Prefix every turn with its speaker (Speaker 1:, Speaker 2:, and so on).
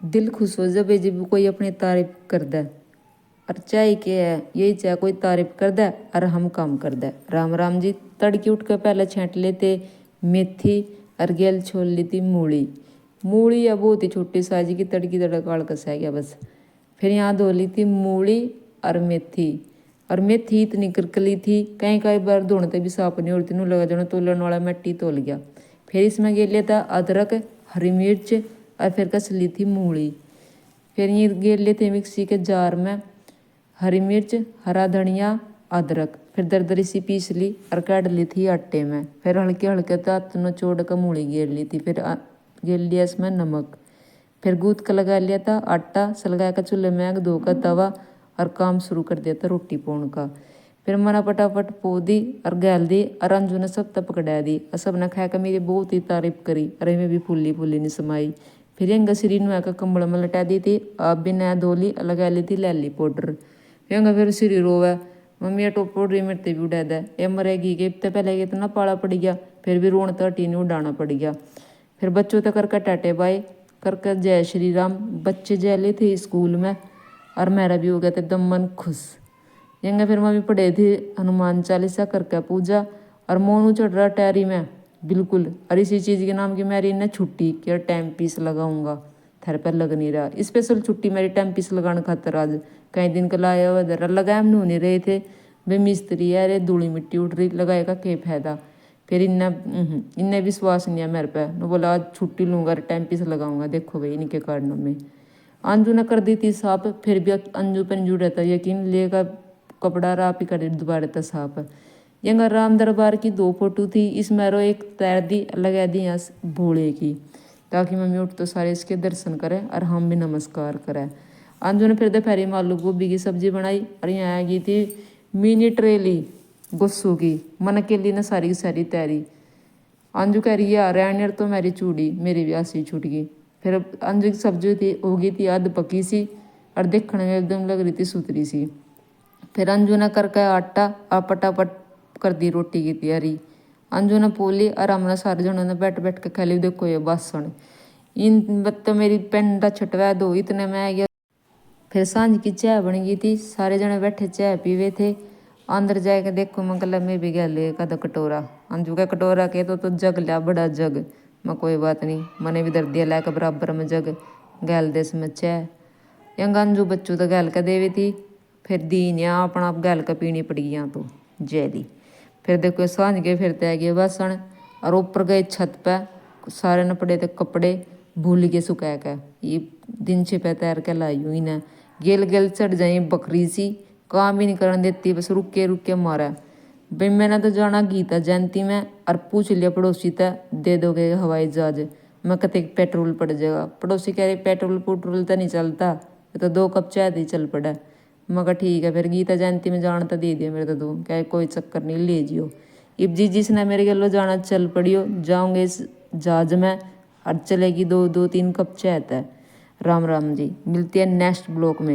Speaker 1: दिल खुश हो जब जब कोई अपनी तारीफ कर दे। और चाय क्या है, यही चाहे कोई तारीफ कर दे और हम काम कर दे। राम राम जी। तड़की उठ कर पहले छेंट लेते मेथी और गेल छोड़ ली थी मूली। मूली या बहुत ही छोटी साइज की तड़की तड़काड़ कसा गया बस। फिर यहाँ धो ली थी मूली और मेथी। और मेथी इतनी करकली थी कहीं कई बार धोने भी साफ नहीं होती, नू लगा जाना तोलन वाला मिट्टी तोल गया। फिर इसमें गे लिया था अदरक, हरी मिर्च और फिर कस ली थी मूली। फिर ये गेर लिए थे मिक्सी के जार में हरी मिर्च, हरा धनिया, अदरक। फिर दरदरी सी पीस ली और काट ली थी आटे में। फिर हल्के हल्के दांत नचोड़ कर मूली गेर ली थी। फिर गेर लिया इसमें नमक। फिर गूँथ कर लगा लिया था आटा, सलगा कर चूल्हे में आग धो कर तवा और काम शुरू कर दिया था रोटी पोण का। फिर मना फटाफट पो दी और गैल दी और अंजू ने सब तब पकड़ा दी और सब ने खाकर मेरी बहुत ही तारीफ करी। अरे मैं भी फूली फूली नहीं समाई। फिर यंग सिरी नुआ का कंबल में लटा दी थी, आप भी नया धोली लगा ली थी लैली पाउडर। यंग फिर सिरी रोवे मम्मी ये टोप पाउडर मिर्ते भी उड़ा दे, ये मरेगी के इतने पहले इतना पाला पड़ गया। फिर भी रोन तो हटी नहीं, उड़ाना पड़ गया। फिर बच्चों तक करके टाटे बाय करके जय श्री राम। बच्चे जय ले थे स्कूल में और मेरा भी हो गया था एकदम मन खुश। यंगे फिर मम्मी पढ़े थे हनुमान चालीसा करके पूजा और मोनू चढ़ रहा टैरी में बिल्कुल। और इसी चीज़ के नाम की मेरी ने छुट्टी कि टाइम पीस लगाऊंगा, थारे पर लग नहीं रहा। स्पेशल छुट्टी मेरी टाइम पीस लगाने खातर आज कई दिन का लाया हुआ धरा लगाए हम नहीं रहे थे। वे मिस्त्री है रे धूली मिट्टी उठ रही लगाए का क्या फायदा। फिर इन्ने विश्वास नहीं है मेरे पे, न बोला आज छुट्टी लूँगा टाइम पीस लगाऊंगा। देखो भाई इनके कारणों में अंजू ने कर दी थी साफ। फिर भी अंजू पर जुड़ा था यकीन लेगा कपड़ा राप ही कर दोबारा था साफ। यंगा राम दरबार की 2 फोटो थी, इसमें रो एक तैर दी लगा दी यहाँ भोले की, ताकि मम्मी उठ तो सारे इसके दर्शन करें और हम भी नमस्कार करें। अंजू ने फिर दोपहरी में आलू गोभी की सब्जी बनाई और यहाँ आ गई थी मिनी ट्रेली गुस्सू की। मन के लिए ना सारी की सारी तैयारी। अंजू कह रही है यार यार तो मेरी चूड़ी मेरी भी आसी छूट गई। फिर अंजू की सब्जी थी हो गई थी आध पकी सी और देखने में एकदम लग रही थी सुथरी सी। फिर अंजू ने करके आटा और पटापट कर दी रोटी की तैयारी। अंजू ने पोली और हमने सारे जनों ने बैठ बैठ के खेली। देखो ये बासन इन तो मेरी पेंडा छटवा दो इतने में आ गया। फिर सांझ की चाय बन गई थी, सारे जने बैठे चाय पीवे थे। अंदर जाके देखो मैं कल मैं भी गया ले कद कटोरा। अंजू का कटोरा के तो जग लिया बड़ा जग। मैं कोई बात नहीं मने भी दर दिया लाकर बराबर में जग गैल देश में चाय। यंग अंजू बच्चों तो गैल का देवी थी। फिर दीन या अपना आप गैल का पीनी पड़ गई यहाँ तो जय दी। फिर देखो सांझ गए फिर तय गए बासन और ऊपर गए छत पे सारे ने पड़े थे कपड़े भूल के सुखा के। ये दिन छिपे तैर के लाई हुई ना गेल गेल चढ़ जाई बकरी सी, काम भी नहीं करने देती बस रुक के मारा। भाई मैंने तो जाना गीता जयंती में और पूछ लिया पड़ोसी था दे दोगे हवाई जहाज। मैं कहते पेट्रोल पड़ जाएगा, पड़ोसी कह रहे पेट्रोल पेट्रोल तो नहीं चलता, तो 2 कप चाय दी चल पड़ा। मैं कहा ठीक है। फिर गीता जयंती में जाना तो दे दिया मेरे तो 2, क्या कोई चक्कर नहीं ले जियो। इब जी जिसने मेरे गलो जाना चल पड़ियो जाऊंगे इस जहाज में और चलेगी 2-2-3 कप चाय है। राम राम जी। मिलती है नेक्स्ट ब्लॉक में।